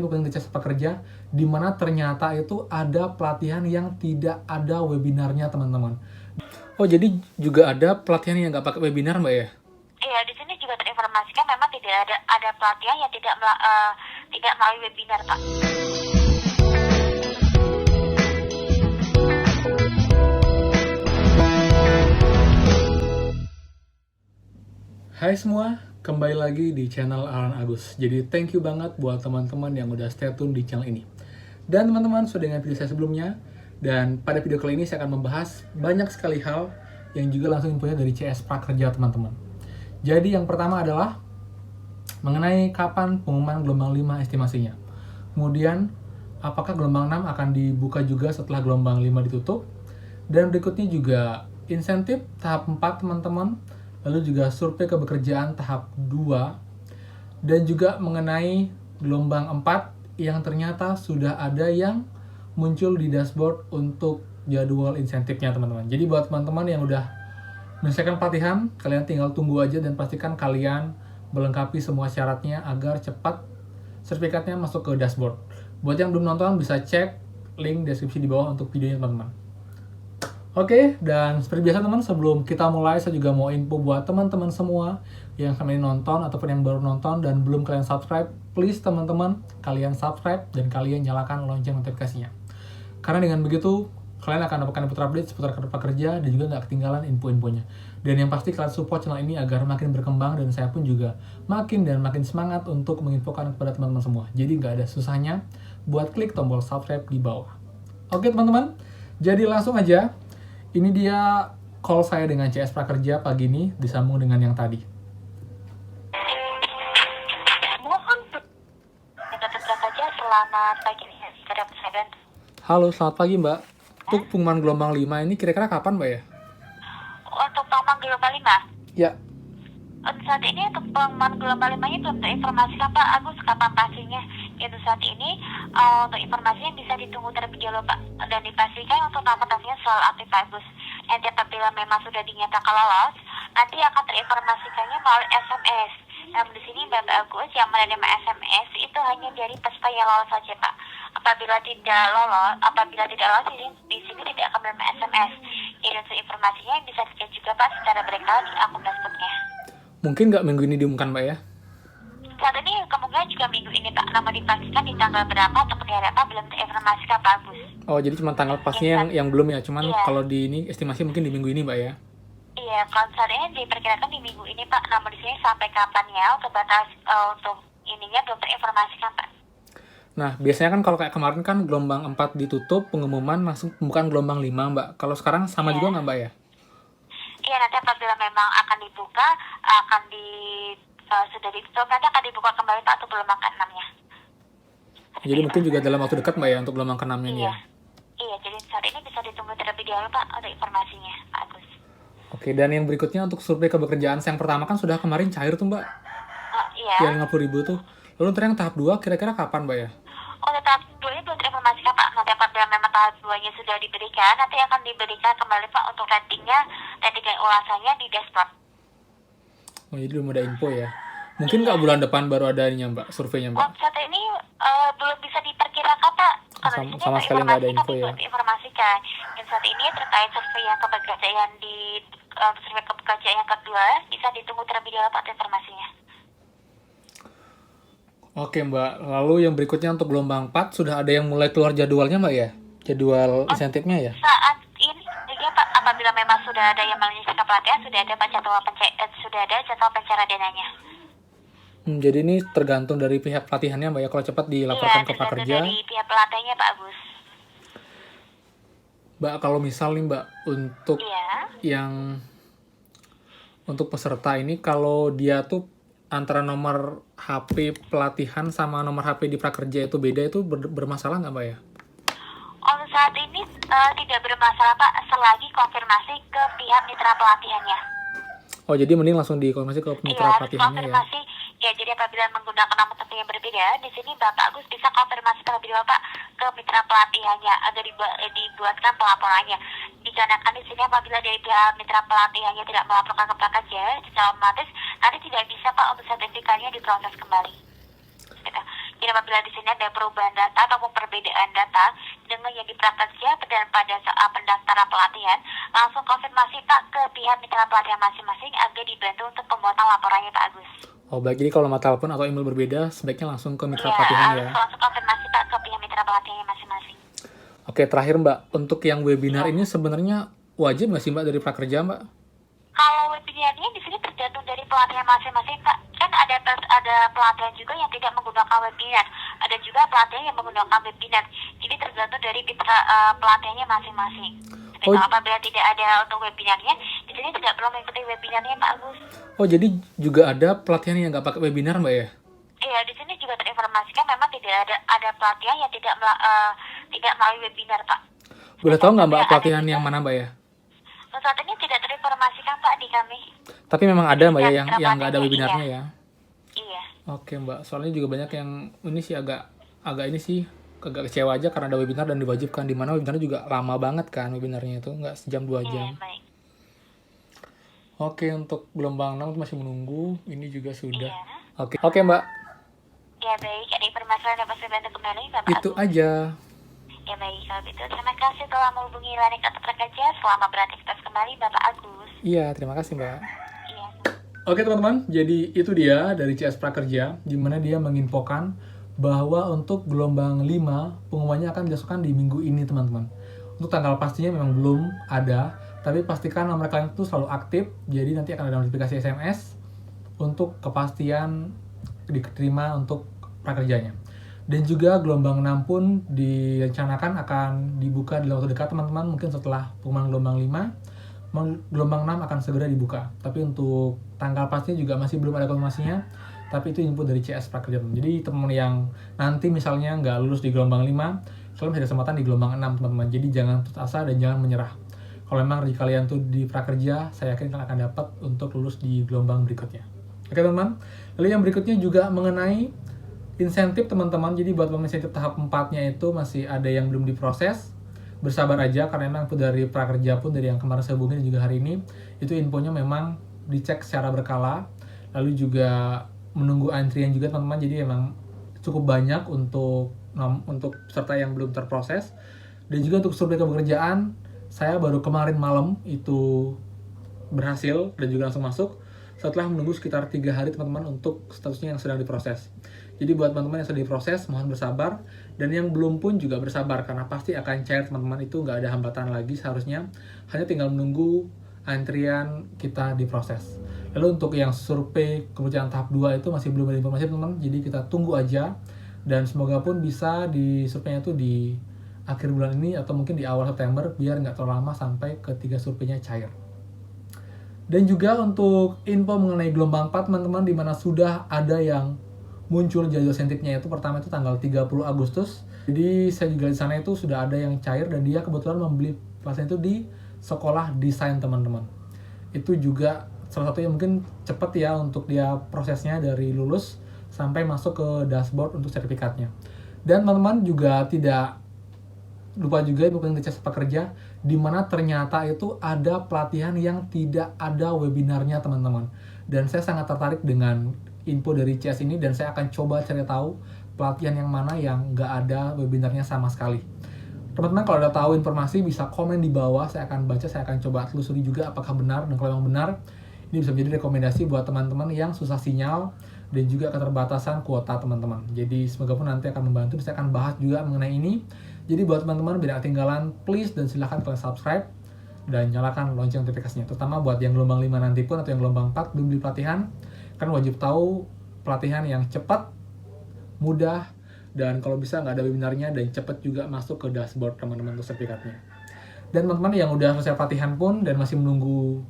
bukan ke CS Prakerja, di mana ternyata itu ada pelatihan yang tidak ada webinarnya, teman-teman. Oh, jadi juga ada pelatihan yang nggak pakai webinar, Mbak ya? Iya, di sini juga terinformasikan memang tidak ada pelatihan yang tidak melalui webinar, Pak. Hai semua, kembali lagi di channel Alan Agus. Jadi thank you banget buat teman-teman yang udah stay tune di channel ini. Dan teman-teman sudah dengan video saya sebelumnya. Dan pada video kali ini saya akan membahas banyak sekali hal yang juga langsung infonya dari CS Prakerja, teman-teman. Jadi yang pertama adalah mengenai kapan pengumuman gelombang 5 estimasinya. Kemudian apakah gelombang 6 akan dibuka juga setelah gelombang 5 ditutup. Dan berikutnya juga insentif tahap 4, teman-teman. Lalu juga survei kebekerjaan tahap 2, dan juga mengenai gelombang 4 yang ternyata sudah ada yang muncul di dashboard untuk jadwal insentifnya, teman-teman. Jadi buat teman-teman yang udah menyelesaikan pelatihan, kalian tinggal tunggu aja dan pastikan kalian melengkapi semua syaratnya agar cepat sertifikatnya masuk ke dashboard. Buat yang belum nonton bisa cek link deskripsi di bawah untuk videonya, teman-teman. Oke, dan seperti biasa teman, sebelum kita mulai saya juga mau info buat teman-teman semua yang kalian nonton ataupun yang baru nonton dan belum kalian subscribe, please teman-teman kalian subscribe dan kalian nyalakan lonceng notifikasinya. Karena dengan begitu kalian akan dapatkan info update seputar Kartu Prakerja dan juga nggak ketinggalan info-infonya. Dan yang pasti kalian support channel ini agar makin berkembang dan saya pun juga makin dan makin semangat untuk menginfokan kepada teman-teman semua. Jadi nggak ada susahnya buat klik tombol subscribe di bawah. Oke teman-teman, jadi langsung aja. Ini dia call saya dengan CS Prakerja pagi ini disambung dengan yang tadi. Mohon Kartu Prakerja, selamat pagi. Saya dapat saya bantu. Halo, selamat pagi Mbak. Untuk pengumuman gelombang 5 ini kira-kira kapan Mbak ya? Untuk pengumuman gelombang 5? Ya. Untuk saat ini untuk pengumuman gelombang 5-nya belum terinformasikan, Pak Agus, kapan pastinya. Untuk saat ini untuk informasinya bisa ditunggu terlebih dahulu, Pak, dan dipastikan untuk transportasinya selalu aktif, Pak Agus. Nanti apabila memang sudah dinyatakan lolos, nanti akan terinformasikannya melalui SMS. Namun di sini Bapak Agus yang menerima SMS itu hanya dari peserta yang lolos saja, Pak. Apabila tidak lolos, di sini tidak akan menerima SMS. Ini untuk informasinya bisa dicek juga, Pak, secara berkala di akun dashboardnya. Mungkin nggak minggu ini diumumkan Mbak ya? Saat ini kemungkinan juga minggu ini, Pak, namun dipastikan di tanggal berapa ataupun di hari apa belum terinformasikan, Pak Agus. Oh, jadi cuma tanggal pastinya yang belum ya? Cuman Iya. kalau di ini estimasi mungkin di minggu ini Mbak ya? Iya, kalau saat ini diperkirakan di minggu ini, Pak, namun di sini sampai kapan ya untuk batas untuk ininya belum terinformasikan, Pak. Nah, biasanya kan kalau kayak kemarin kan gelombang 4 ditutup, pengumuman langsung pembukaan gelombang 5 Mbak. Kalau sekarang sama juga nggak Mbak ya? Iya, nanti apabila memang akan dibuka, sudah ditutup, nanti akan dibuka kembali, Pak, untuk gelombang ke-6-nya. Jadi mungkin juga dalam waktu dekat Mbak ya untuk gelombang ke-6 ini ya? Iya, jadi saat ini bisa ditunggu terlebih dahulu, Pak, untuk informasinya, Pak Agus. Oke, dan yang berikutnya untuk survei kebekerjaan yang pertama kan sudah kemarin cair tuh Mbak? Iya. Yang 50.000 tuh. Lalu ntar yang tahap 2 kira-kira kapan Mbak ya? Untuk tahap 2 ini belum terinformasikan, Pak. Nanti apabila memang tahap 2-nya sudah diberikan, nanti akan diberikan kembali, Pak, untuk rating ulasannya di dashboard. Oh, jadi belum ada info ya? Mungkin nggak bulan depan baru ada ininya Mbak, surveinya Mbak? Saat ini belum bisa diperkirakan, Pak. Kalau di sini Sama sekali nggak ada info ya? Informasikan. Dan saat ini terkait survei yang kepekerjaan survei kepekerjaan yang kedua, bisa ditunggu terlebih dahulu, Pak, informasinya. Oke Mbak, lalu yang berikutnya untuk gelombang 4 sudah ada yang mulai keluar jadwalnya Mbak ya? Jadwal insentifnya ya? Saat ini ya, Pak, apabila memang sudah ada yang menyelesaikan pelatihan, sudah ada, Pak, sudah ada jadwal pencariannya. Jadi ini tergantung dari pihak pelatihannya Mbak ya, kalau cepat dilaporkan ke Prakerja. Dari pihak pelatihannya, Pak Agus. Mbak, kalau misal nih Mbak, untuk untuk peserta ini, kalau dia tuh antara nomor HP pelatihan sama nomor HP di Prakerja itu beda, itu bermasalah nggak Mbak ya? Untuk saat ini tidak bermasalah, Pak, selagi konfirmasi ke pihak mitra pelatihannya. Oh, jadi mending langsung dikonfirmasi ke mitra pelatihannya ya? Ya, jadi apabila menggunakan nama tertentu yang berbeda, di sini Bapak Agus bisa konfirmasi terlebih dahulu, Pak, ke mitra pelatihannya agar dibuatkan pelaporannya. Dikarenakan di sini apabila dari pihak mitra pelatihannya tidak melaporkan ke Prakerja, secara otomatis nanti tidak bisa, Pak, untuk sertifikatnya diproses kembali. Gitu. Jadi apabila di sini ada perubahan data ataupun perbedaan data dengan yang di prakerja dan pada saat pendaftaran pelatihan, langsung konfirmasi Pak ke pihak mitra pelatihan masing-masing agar dibantu untuk pembuatan laporannya Pak Agus. Oh, baik. Jadi kalau nama telepon atau email berbeda, sebaiknya langsung ke mitra Ya, pelatihan ya. langsung konfirmasi Pak ke pihak mitra pelatihannya masing-masing. Oke, terakhir Mbak, untuk yang webinar ini sebenarnya wajib nggak sih Mbak dari prakerja Mbak? Kalau webinarnya di sini tergantung dari pelatihan masing-masing Pak. Kan ada pelatihan juga yang tidak menggunakan webinar, ada juga pelatihan yang menggunakan webinar. Jadi tergantung dari pelatihannya masing-masing. Tapi kalau apabila tidak ada untuk webinarnya, di sini tidak perlu mengikuti webinarnya Pak Agus. Oh, jadi juga ada pelatihan yang nggak pakai webinar Mbak ya? Iya, di sini juga terinformasikan memang tidak ada pelatihan yang tidak melalui webinar Pak. Boleh tahu nggak Mbak pelatihan yang mana Mbak ya? Saat ini tidak terinformasikan Pak di kami. Tapi memang ada Mbak ya yang nggak ada webinarnya ya? Iya. Oke Mbak, soalnya juga banyak yang ini sih agak agak kecewa aja karena ada webinar dan diwajibkan, di mana webinarnya juga lama banget kan webinarnya itu, nggak sejam 2 jam. Iya, baik. Oke, untuk gelombang 6 masih menunggu, ini juga sudah. Iya. Oke Mbak, Ya baik, ada informasi lain dapat saya bantu kembali Bapak itu Agus? aja. Ya baik, kalau gitu terima kasih telah menghubungi Lanik atau Prakerja. Selamat beraktivitas kembali Bapak Agus. Iya, terima kasih Mbak. Iya. Oke teman-teman, jadi itu dia dari CS Prakerja, di mana dia menginfokan bahwa untuk gelombang 5 pengumumannya akan dilakukan di minggu ini teman-teman. Untuk tanggal pastinya memang belum ada, tapi pastikan nomor kalian itu selalu aktif, jadi nanti akan ada notifikasi SMS untuk kepastian diterima untuk prakerjanya. Dan juga gelombang 6 pun direncanakan akan dibuka di waktu dekat teman-teman, mungkin setelah pengumuman gelombang 5, gelombang 6 akan segera dibuka. Tapi untuk tanggal pastinya juga masih belum ada konfirmasinya, tapi itu input dari CS Prakerja. Jadi teman-teman yang nanti misalnya nggak lulus di gelombang 5, kalian masih ada kesempatan di gelombang 6 teman-teman. Jadi jangan putus asa dan jangan menyerah. Kalau memang rezeki kalian tuh di prakerja, saya yakin kalian akan dapat untuk lulus di gelombang berikutnya. Oke teman-teman, lalu yang berikutnya juga mengenai insentif teman-teman. Jadi buat insentif tahap 4-nya itu masih ada yang belum diproses. Bersabar aja karena memang dari prakerja pun dari yang kemarin saya hubungi dan juga hari ini itu infonya memang dicek secara berkala. Lalu juga menunggu antrian juga teman-teman. Jadi memang cukup banyak untuk peserta yang belum terproses. Dan juga untuk survei kepekerjaan saya baru kemarin malam itu berhasil dan juga langsung masuk setelah menunggu sekitar 3 hari teman-teman untuk statusnya yang sedang diproses. Jadi buat teman-teman yang sedang diproses, mohon bersabar. Dan yang belum pun juga bersabar, karena pasti akan cair teman-teman, itu nggak ada hambatan lagi seharusnya. Hanya tinggal menunggu antrian kita diproses. Lalu untuk yang survei kepekerjaan tahap 2 itu masih belum ada informasi teman-teman, jadi kita tunggu aja. Dan semoga pun bisa di surveinya itu di akhir bulan ini atau mungkin di awal September, biar nggak terlalu lama sampai ketiga surveinya cair. Dan juga untuk info mengenai gelombang 4 teman-teman, di mana sudah ada yang muncul jadwal insentifnya itu pertama itu tanggal 30 Agustus. Jadi saya juga di sana itu sudah ada yang cair dan dia kebetulan membeli pasien itu di sekolah desain teman-teman. Itu juga salah satu yang mungkin cepat ya untuk dia prosesnya dari lulus sampai masuk ke dashboard untuk sertifikatnya. Dan teman-teman juga tidak lupa juga bukan CS Prakerja, di mana ternyata itu ada pelatihan yang tidak ada webinarnya teman-teman. Dan saya sangat tertarik dengan info dari CS ini dan saya akan coba cari tahu pelatihan yang mana yang nggak ada webinarnya sama sekali. Teman-teman kalau ada tahu informasi bisa komen di bawah, saya akan baca, saya akan coba telusuri juga apakah benar, dan kalau memang benar ini bisa menjadi rekomendasi buat teman-teman yang susah sinyal dan juga keterbatasan kuota teman-teman. Jadi semoga pun nanti akan membantu, saya akan bahas juga mengenai ini. Jadi buat teman-teman biar ketinggalan, please dan silahkan kalian subscribe dan nyalakan lonceng notifikasinya. Terutama buat yang gelombang 5 nanti pun atau yang gelombang 4 belum beli pelatihan, kan wajib tahu pelatihan yang cepat, mudah, dan kalau bisa nggak ada webinarnya dan cepat juga masuk ke dashboard teman-teman untuk sertifikatnya. Dan teman-teman yang udah selesai pelatihan pun dan masih menunggu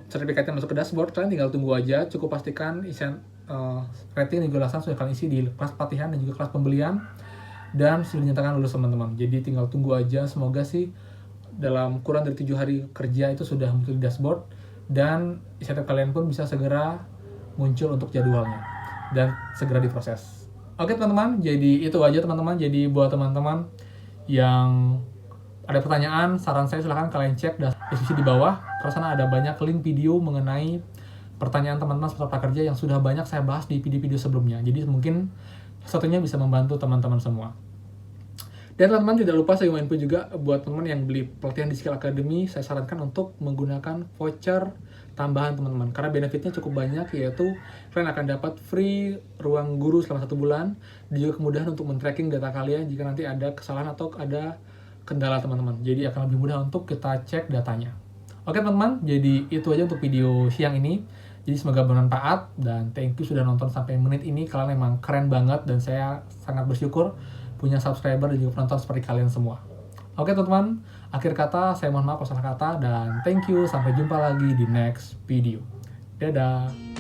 sertifikatnya masuk ke dashboard, kalian tinggal tunggu aja. Cukup pastikan isian rating dan jelasan sudah kalian isi di kelas pelatihan dan juga kelas pembelian dan sudah dinyatakan lulus teman-teman. Jadi tinggal tunggu aja, semoga sih dalam kurang dari 7 hari kerja itu sudah muncul di dashboard dan insentif kalian pun bisa segera muncul untuk jadwalnya dan segera diproses. Oke teman-teman, jadi itu aja teman-teman. Jadi buat teman-teman yang ada pertanyaan, saran saya silahkan kalian cek deskripsi di bawah. Karena sana ada banyak link video mengenai pertanyaan teman-teman seputar prakerja yang sudah banyak saya bahas di video-video sebelumnya. Jadi mungkin satunya bisa membantu teman-teman semua. Dan teman-teman tidak lupa saya mau info juga buat teman yang beli pelatihan di Skill Academy, saya sarankan untuk menggunakan voucher tambahan teman-teman. Karena benefitnya cukup banyak, yaitu kalian akan dapat free ruang guru selama 1 bulan, dan juga kemudahan untuk men-tracking data kalian jika nanti ada kesalahan atau ada kendala teman-teman. Jadi akan lebih mudah untuk kita cek datanya. Oke teman-teman, jadi itu aja untuk video siang ini. Jadi semoga bermanfaat, dan thank you sudah nonton sampai menit ini. Kalian memang keren banget, dan saya sangat bersyukur punya subscriber dan juga penonton seperti kalian semua. Oke teman-teman, akhir kata saya mohon maaf salah kata, dan thank you, sampai jumpa lagi di next video. Dadah.